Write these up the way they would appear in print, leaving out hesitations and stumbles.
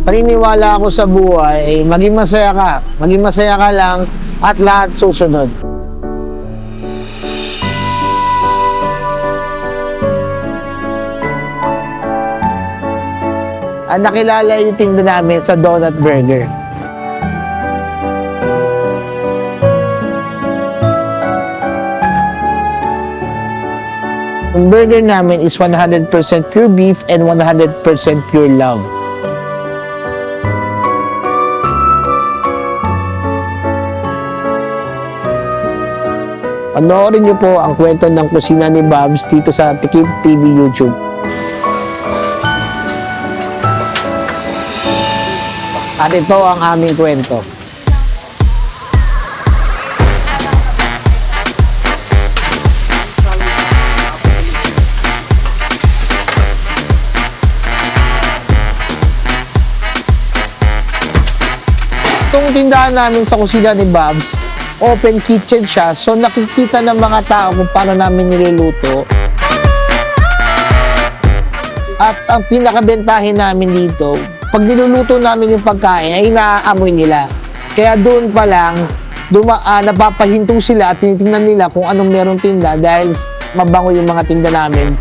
Paniniwala ako sa buhay, maging masaya ka. Maging masaya ka lang at lahat susunod. Nakilala yung tinda namin sa Donut Burger. Yung burger namin is 100% pure beef and 100% pure love. Panoorin niyo po ang kwento ng kusina ni Babs dito sa Tikip TV YouTube. At ito ang aming kwento. Itong tindahan namin sa kusina ni Babs, open kitchen siya, so nakikita ng mga tao kung paano namin niluluto. At ang pinakabentahin namin dito, pag niluluto namin yung pagkain, ay naaamoy nila. Kaya doon pa lang, napapahinto sila at tinitingnan nila kung anong merong tinda dahil mabango yung mga tinda namin.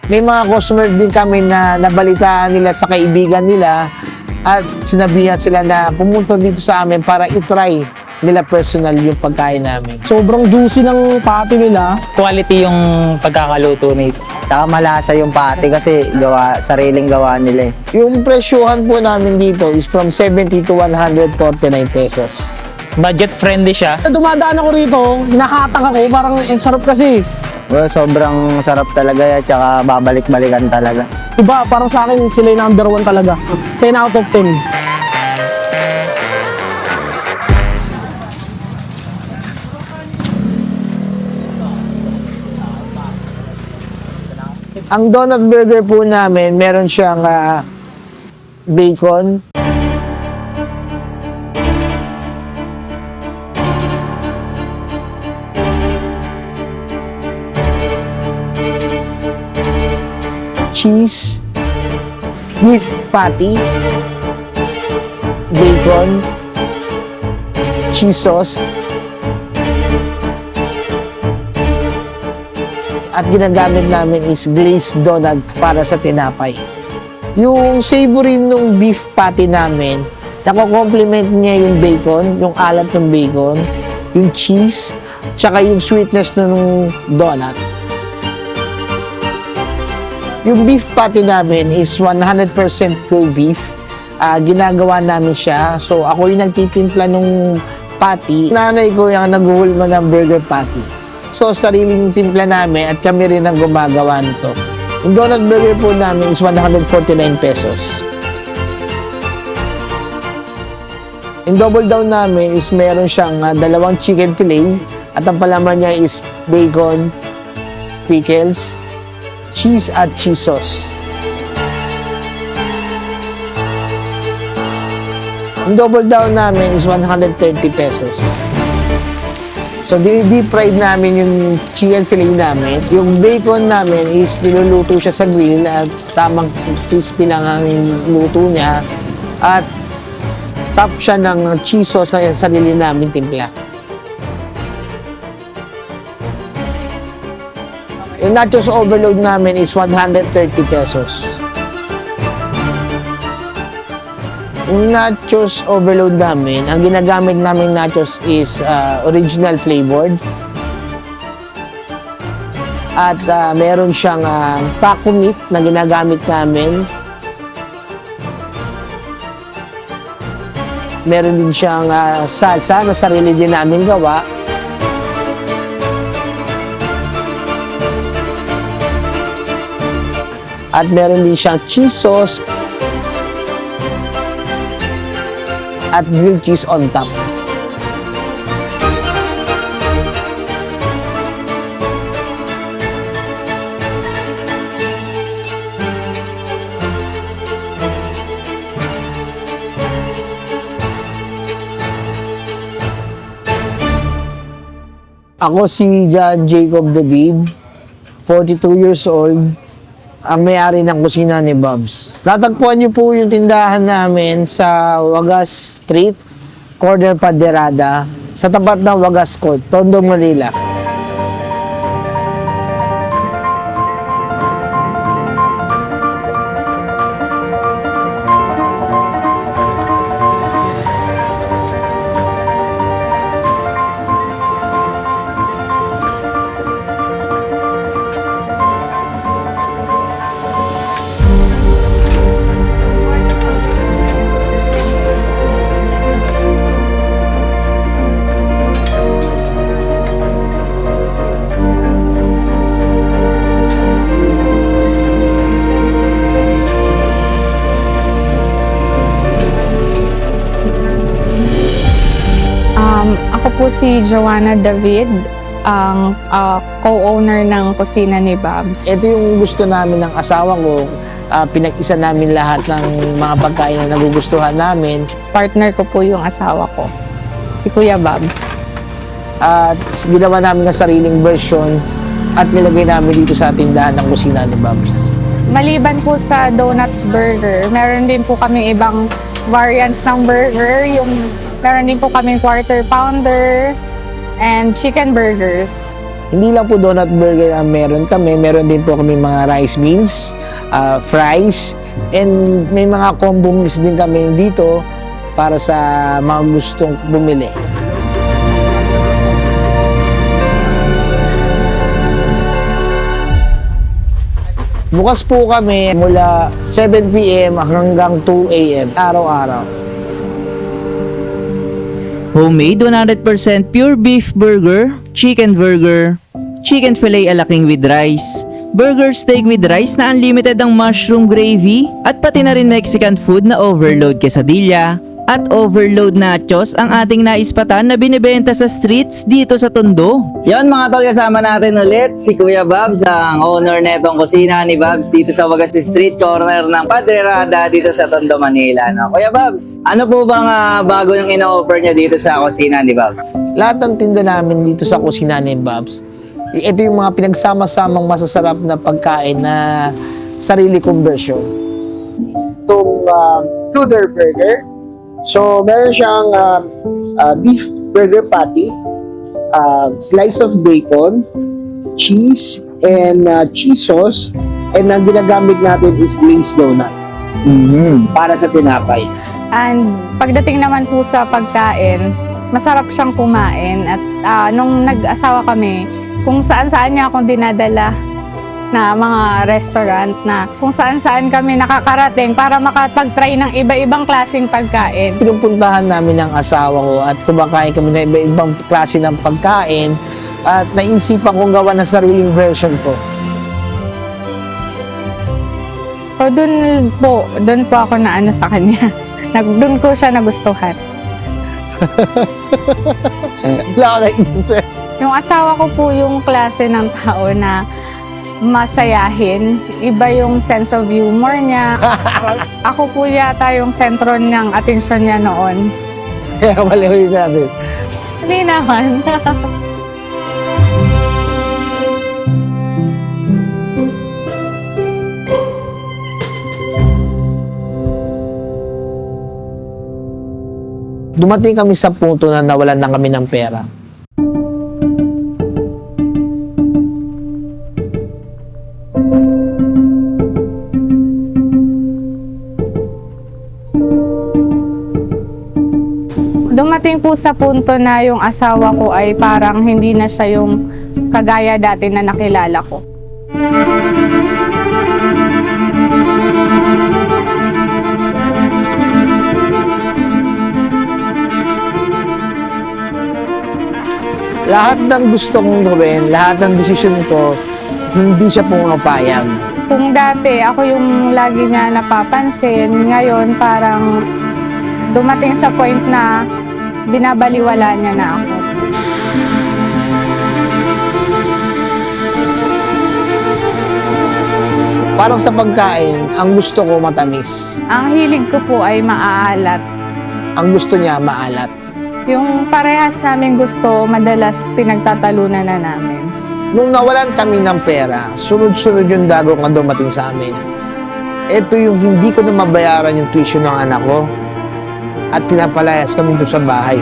May mga customer din kami na nabalitaan nila sa kaibigan nila at sinabihan sila na pumunta dito sa amin para itry nila personal yung pagkain namin. Sobrang juicy ng patty nila. Quality yung pagkakaluto nito. Saka malasa yung patty kasi sariling gawa nila eh. Yung presyuhan po namin dito is from 70 to 149 pesos. Budget friendly siya. Dumadaan ako rito, nakatang ako, parang ang sarap kasi. Well, sobrang sarap talaga at saka babalik-balikan talaga. Diba, parang sa akin sila yung number 1 talaga. 10 out of 10. Ang donut burger po namin, meron siyang bacon, cheese, beef patty, bacon, cheese sauce, at ginagamit namin is glazed donut para sa tinapay. Yung savory nung beef patty namin, nako-complement niya yung bacon, yung alat ng bacon, yung cheese, tsaka yung sweetness nung donut. Yung beef patty namin is 100% full beef. Ginagawa namin siya. So ako yung nagtitimpla nung patty. Nanay ko yung naghuhulma ng burger patty. So, sariling timpla namin at kami rin ang gumagawa nito. Yung donut burger po namin is 149 pesos. Yung double down namin is meron siyang dalawang chicken fillet at ang palaman niya is bacon, pickles, cheese at cheese sauce. Yung double down namin is 130 pesos. So, deep fried namin yung chicken fillet namin. Yung bacon namin is niluluto siya sa grill at tamang crispy lang ang luto niya. At top siya ng cheese sauce na sarili namin timpla. Yung nachos overload namin is 130 pesos. Yung nachos overload namin, ang ginagamit namin nachos is original flavored. At meron siyang taco meat na ginagamit namin. Meron din siyang salsa na sarili din namin gawa. At meron din siyang cheese sauce at grilled cheese on top. Ako si John Jacob David, 42 years old, ang may-ari ng kusina ni Bob's. Natagpuan niyo po yung tindahan namin sa Wagas Street, corner Paderada, sa tapat ng Wagas Court, Tondo, Manila. Ako po si Joanna David, ang co-owner ng kusina ni Bob. Ito yung gusto namin ng asawa ko. Pinag-isa namin lahat ng mga pagkain na nagugustuhan namin. Partner ko po yung asawa ko, si Kuya Bobs. At ginawa namin ng sariling version at nilagay namin dito sa tindahan ng kusina ni Bob's. Maliban po sa donut burger, meron din po kami ibang variants ng burger. Meron din po kami quarter pounder and chicken burgers. Hindi lang po donut burger ang meron kami. Meron din po kami mga rice meals, fries, and may mga combo meals din kami dito para sa mga gustong bumili. Bukas po kami mula 7 p.m. hanggang 2 a.m. araw-araw. Homemade 100% pure beef burger, chicken fillet alaking with rice, burger steak with rice na unlimited ang mushroom gravy, at pati na rin Mexican food na overload quesadilla at overload nachos ang ating naispatan na binibenta sa streets dito sa Tondo. Yon mga tol, kasama natin ulit si Kuya Bobs, ang owner netong kusina ni Bobs dito sa Wagas Street, corner ng Paderada dito sa Tondo, Manila. No? Kuya Bobs, ano po bang bago yung ino-offer niyo dito sa kusina ni Bobs? Lahat ng tinda namin dito sa kusina ni Bob's, ito yung mga pinagsama-samang masasarap na pagkain na sarili kong version. Itong Tudor Burger. So, meron siyang beef burger patty, slice of bacon, cheese, and cheese sauce. And ang ginagamit natin is glazed donut para sa tinapay. And pagdating naman po sa pagkain, masarap siyang kumain. At nung nag-asawa kami, kung saan-saan niya akong dinadala na mga restaurant na kung saan-saan kami nakakarating para makapag-try ng iba-ibang klaseng pagkain. Pinupuntahan namin ng asawa ko at kumakain kami ng iba-ibang klase ng pagkain at naisipan kong gawa ng sariling version ko. So doon po ako na ano sa kanya. Doon ko siya nagustuhan. Wala ako naisip. Yung asawa ko po yung klase ng tao na masayahin. Iba yung sense of humor niya. Ako po yata yung sentro ng atensyon niya noon. Kaya mali natin. Hindi naman. Dumating kami sa punto na nawalan na kami ng pera. Dumating po sa punto na yung asawa ko ay parang hindi na siya yung kagaya dati na nakilala ko. Lahat ng gusto kong gawin, lahat ng desisyon ko, hindi siya pumapayag. Kung dati ako yung lagi niya napapansin, ngayon parang dumating sa point na binabaliwala niya na ako. Parang sa pagkain, ang gusto ko matamis. Ang hilig ko po ay maaalat. Ang gusto niya maalat. Yung parehas namin gusto, madalas pinagtatalunan na namin. Nung nawalan kami ng pera, sunod-sunod yung dagong ang dumating sa amin. Ito yung hindi ko na mabayaran yung tuition ng anak ko at pinapalayas kami doon sa bahay.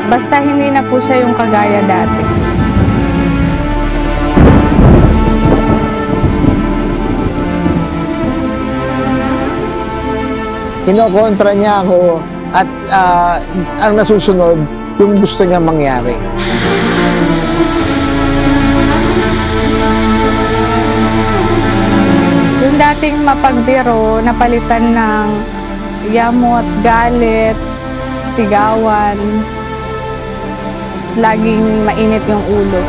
Basta hindi na po siya yung kagaya dati. Kinokontra niya ako at ang nasusunod, yung gusto niya mangyari. Yung dating mapagbiro, napalitan ng yamot, galit, sigawan, laging mainit yung ulo.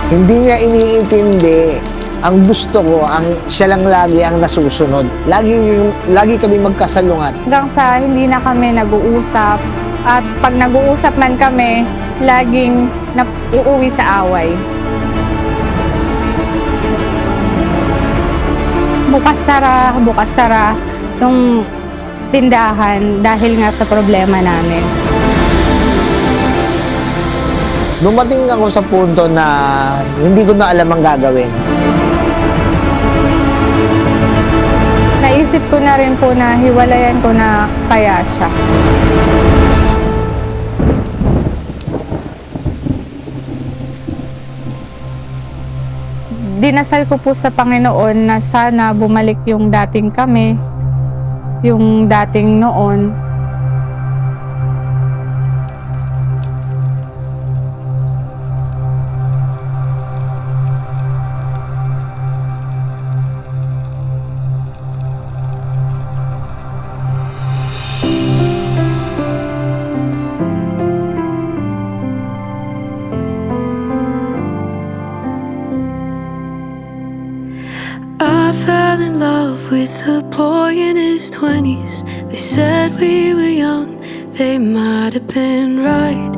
Hindi niya iniintindi ang gusto ko, siya lang lagi ang nasusunod. Lagi kami magkasalungat. Hanggang sa hindi na kami nag-uusap at pag nag-uusap man kami, laging uuwi sa away. Bukas sara yung tindahan dahil nga sa problema namin. Dumating ako sa punto na hindi ko na alam ang gagawin. Naisip ko na rin po na hiwalayan ko na kaya siya. Dinasal ko po sa Panginoon na sana bumalik yung dating kami, yung dating noon. I fell in love with a boy in his 20s. They said we were young, they might have been right.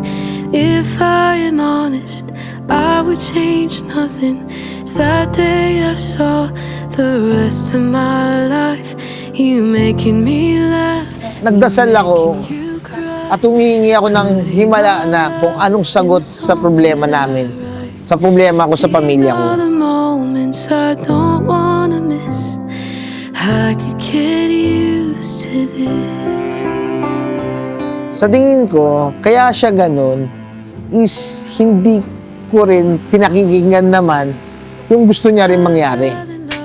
If I am honest, I would change nothing. It's that day I saw the rest of my life. You making me laugh, Nagdasal ako you cry. at humihingi ako ng himala na kung anong sagot sa problema namin, sa problema ko sa pamilya ko. All the moments I don't wanna miss. I could get used to this. Sa tingin ko, kaya siya ganun is hindi ko rin pinakikinggan naman yung gusto niya rin mangyari.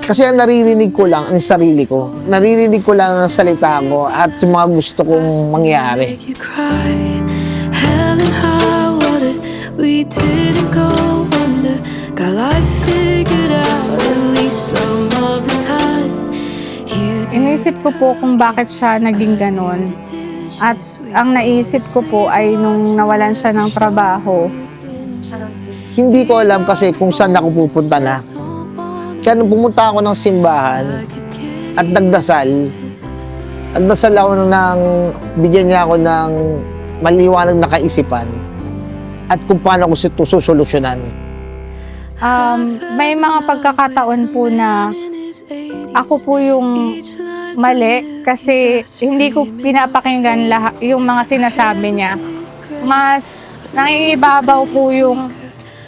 Kasi ang naririnig ko lang ang sarili ko. Naririnig ko lang ang salita ko at yung mga gusto kong mangyari. Make you cry. Hell and high water, we didn't go under. Got life figured out at least some of the time. You do Inisip ko po kung bakit siya naging ganon. At ang naisip ko po ay nung nawalan siya ng trabaho, Hindi ko alam kasi kung saan ako pupunta na. Kaya nung pumunta ako ng simbahan at nagdasal ako bigyan niya ako ng maliwanag na kaisipan at kung paano ko ito susolusyonan. may mga pagkakataon po na ako po yung mali kasi hindi ko pinapakinggan lahat yung mga sinasabi niya. Mas nangingibabaw po yung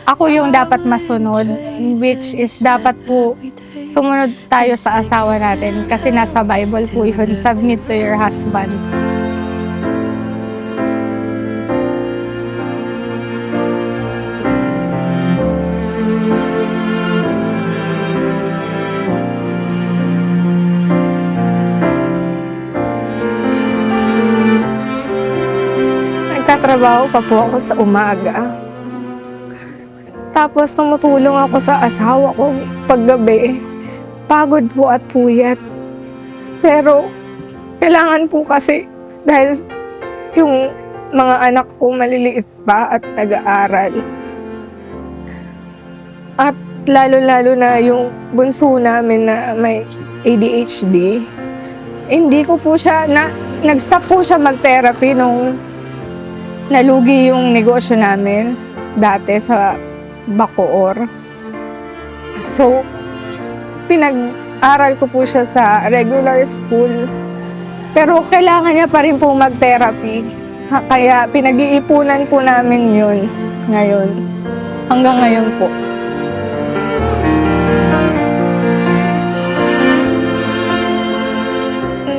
ako yung dapat masunod, which is dapat po sumunod tayo sa asawa natin kasi nasa Bible po yun, submit to your husbands. Nagtatrabaho pa po ako sa umaga. Tapos tumutulong ako sa asawa ko paggabi. Pagod po at puyat. Pero kailangan po kasi dahil yung mga anak ko maliliit pa at nag-aaral. At lalo-lalo na yung bunso namin na may ADHD. Hindi ko po siya, nag-stop po siya mag-therapy nung nalugi yung negosyo namin dati sa Bacoor. So, pinag-aral ko po siya sa regular school. Pero kailangan niya pa rin po mag-therapy. Kaya pinag-iipunan po namin yun ngayon. Hanggang ngayon po.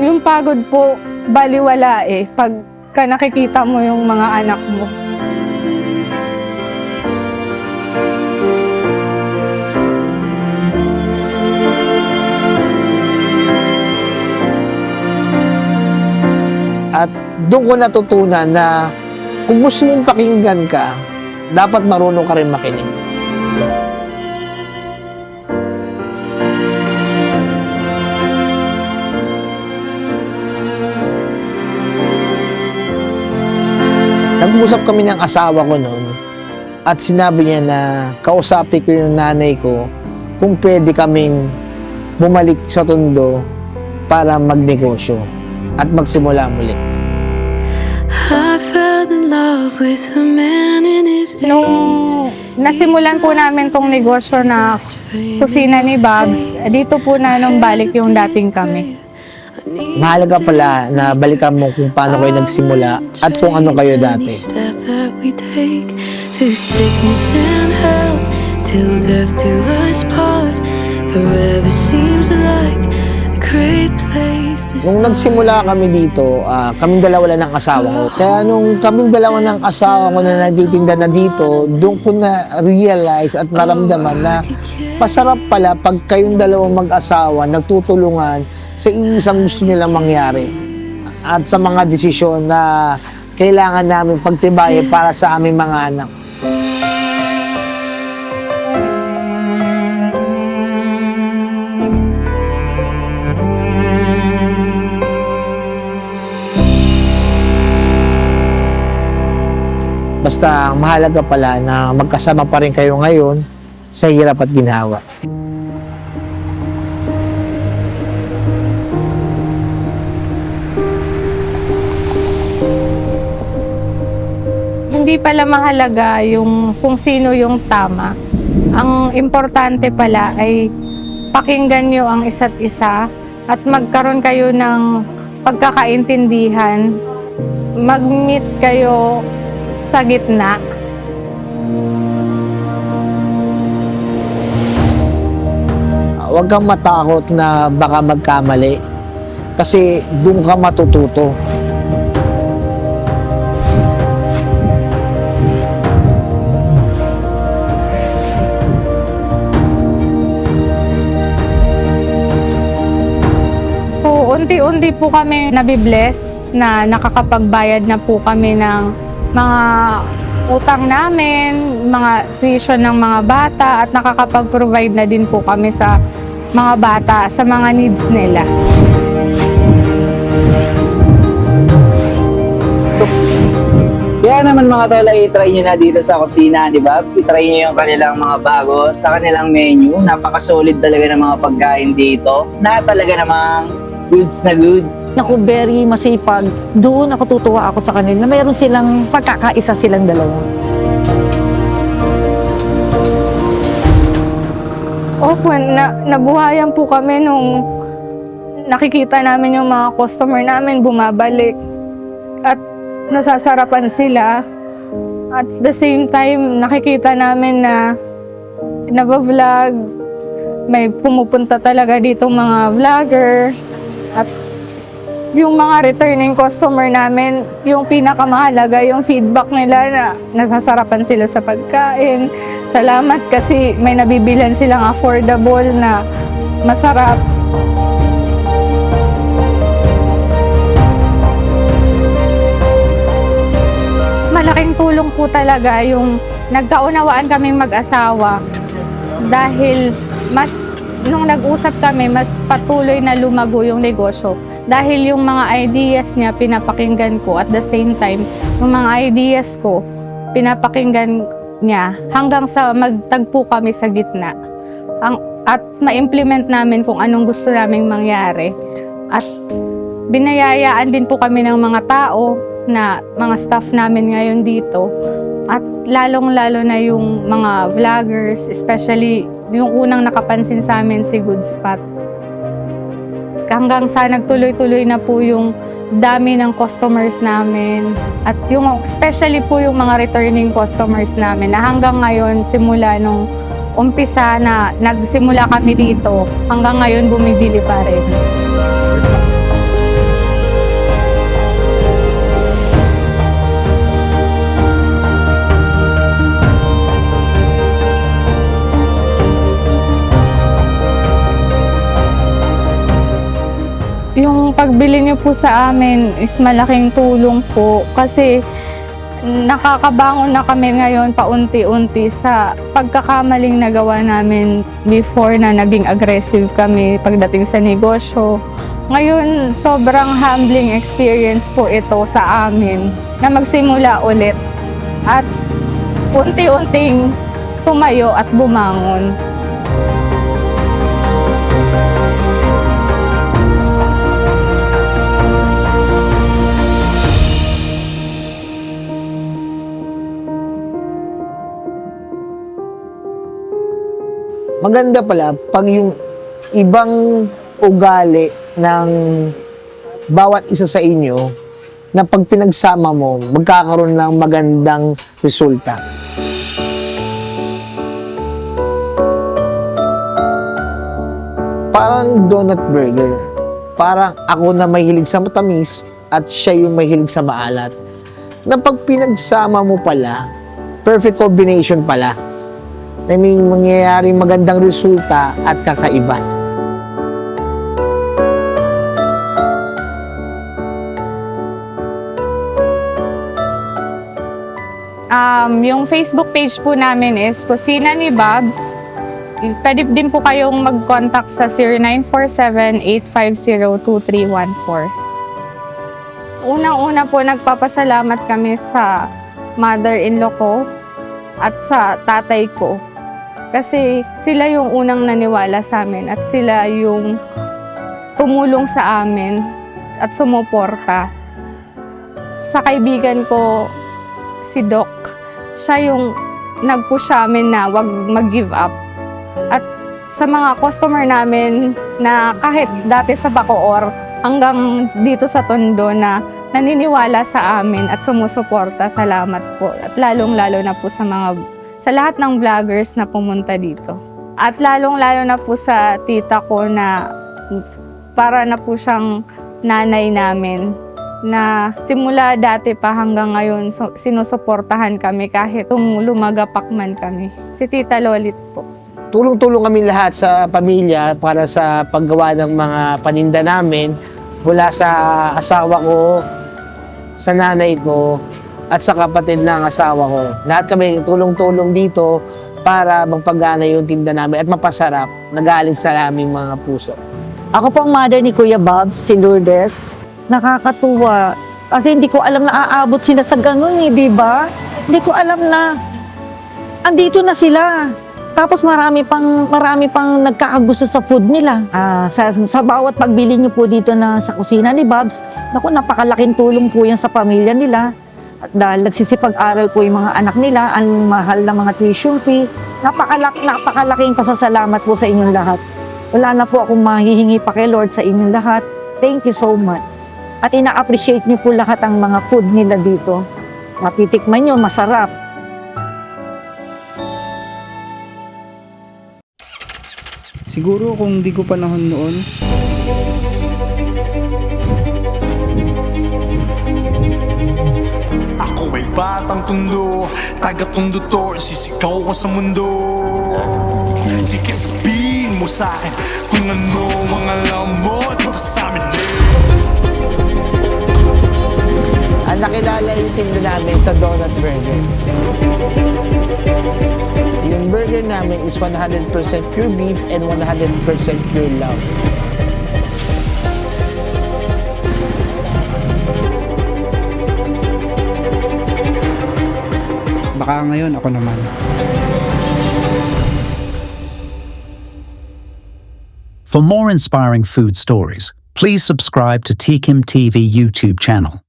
Yung pagod po, baliwala eh. Pagka nakikita mo yung mga anak mo. At doon ko natutunan na kung gusto mong pakinggan ka, dapat marunong ka rin makinig. Nag-usap kami ng asawa ko noon at sinabi niya na kausapin ko yung nanay ko kung pwede kaming bumalik sa Tondo para magnegosyo at magsimula muli. I fell in love with a man in his Nung nasimulan po namin tong negosyo na kusina ni Babs, dito po na nung balik yung dating kami. Mahalaga pala na balikan mo kung paano kayo nagsimula at kung ano kayo dati. step that we take through sickness and health till death do us part. Forever seems like a great place to Nung nagsimula kami dito, kaming dalawa lang ng asawa ko. Kaya nung kaming dalawa ng asawa ko na nagtitinda na dito, doon ko na realize at maramdaman na masarap pala pag kayong dalawang mag-asawa nagtutulungan sa isang gusto nilang mangyari at sa mga desisyon na kailangan namin pagtibayin para sa aming mga anak. Basta ang mahalaga pala na magkasama pa rin kayo ngayon sa hirap at ginhawa. Hindi pala mahalaga yung kung sino yung tama. Ang importante pala ay pakinggan nyo ang isa't isa at magkaroon kayo ng pagkakaintindihan. Mag-meet kayo sa gitna. Huwag kang matakot na baka magkamali kasi doon ka matututo. So, unti-unti po kami nabibless na nakakapagbayad na po kami ng mga utang namin, mga tuition ng mga bata at nakakapag-provide na din po kami sa mga bata sa mga needs nila. Kaya naman mga tol, i-try nyo na dito sa kusina ni Babs. I-try nyo yung kanilang mga bago sa kanilang menu. Napaka-solid talaga ng mga pagkain dito. Na talaga namang goods na goods. Ako very masipag. Doon ako tutuwa ako sa kanila. Mayroon silang pagkakaisa silang dalawa. Opo, nabuhayan po kami nung nakikita namin yung mga customer namin bumabalik at nasasarapan sila. At the same time, nakikita namin na naba-vlog, may pumupunta talaga dito mga vlogger. At yung mga returning customer namin, yung pinakamahalaga, yung feedback nila na nasasarapan sila sa pagkain. Salamat kasi may nabibilan silang affordable na masarap. Malaking tulong po talaga yung nagkaunawaan kaming mag-asawa dahil nung nag-usap kami, mas patuloy na lumago yung negosyo. Dahil yung mga ideas niya, pinapakinggan ko. At the same time, yung mga ideas ko, pinapakinggan niya hanggang sa magtagpo kami sa gitna. At ma-implement namin kung anong gusto naming mangyari. At binayayaan din po kami ng mga tao na mga staff namin ngayon dito At lalong-lalo na yung mga vloggers, especially yung unang nakapansin sa amin si Good Spot. Hanggang sa nagtuloy-tuloy na po yung dami ng customers namin at yung especially po yung mga returning customers namin na hanggang ngayon simula nung umpisa na nagsimula kami dito hanggang ngayon bumibili pa rin. Yung pagbili niyo po sa amin is malaking tulong po kasi nakakabangon na kami ngayon paunti-unti sa pagkakamaling nagawa namin before na naging aggressive kami pagdating sa negosyo. Ngayon, sobrang humbling experience po ito sa amin na magsimula ulit at unti-unting tumayo at bumangon. Maganda pala pag yung ibang ugali ng bawat isa sa inyo na pag pinagsama mo, magkakaroon ng magandang resulta. Parang donut burger. Parang ako na mahilig sa matamis at siya yung mahilig sa maalat. Na pag pinagsama mo pala, perfect combination pala. I mean, mangyayaring magandang resulta at kakaiba. Yung Facebook page po namin is Kusina ni Bobs. Pwede din po kayong mag-contact sa 0947-850-2314. Unang-una po, nagpapasalamat kami sa mother-in-law ko at sa tatay ko. Kasi sila yung unang naniwala sa amin at sila yung tumulong sa amin at sumuporta. Sa kaibigan ko, si Doc, siya yung nag-push sa amin na wag mag-give up. At sa mga customer namin na kahit dati sa Bacoor hanggang dito sa Tondo na naniniwala sa amin at sumusuporta, salamat po. At lalong-lalo na po sa lahat ng vloggers na pumunta dito. At lalong-lalo na po sa tita ko na para na po siyang nanay namin na simula dati pa hanggang ngayon sinusuportahan kami kahit lumagapak man kami. Si Tita Lolit po. Tulong-tulong kami lahat sa pamilya para sa paggawa ng mga paninda namin mula sa asawa ko, sa nanay ko, at sa kapatid ng asawa ko. Lahat kami tulong-tulong dito para magpagana yung tinda namin at mapasarap na galing sa aming mga puso. Ako po ang mother ni Kuya Bobs, si Lourdes. Nakakatuwa. Kasi hindi ko alam na aabot sila sa ganun di ba? Hindi ko alam na andito na sila. Tapos marami pang nagkakagusto sa food nila. Sa bawat pagbili niyo po dito na sa kusina ni Bobs, naku, napakalaking tulong po yan sa pamilya nila. At dahil nagsisipag-aral po yung mga anak nila, ang mahal na mga tuition fee, napakalaking pasasalamat po sa inyong lahat. Wala na po akong mahihingi pa kay Lord sa inyong lahat. Thank you so much. At ina-appreciate niyo po lahat ang mga food nila dito. Matitikman niyo, masarap. Siguro kung di ko panahon noon, ako ay batang tondo, taga-tondo to, sisigaw ko sa mundo. Sige sabihin mo sa'kin kung ano ang alam mo dito sa amin. Nakilala yung tinda namin sa donut burger. Yung burger namin is 100% pure beef and 100% pure love. baka ngayon ako naman. For more inspiring food stories, please subscribe to Tkim TV YouTube channel.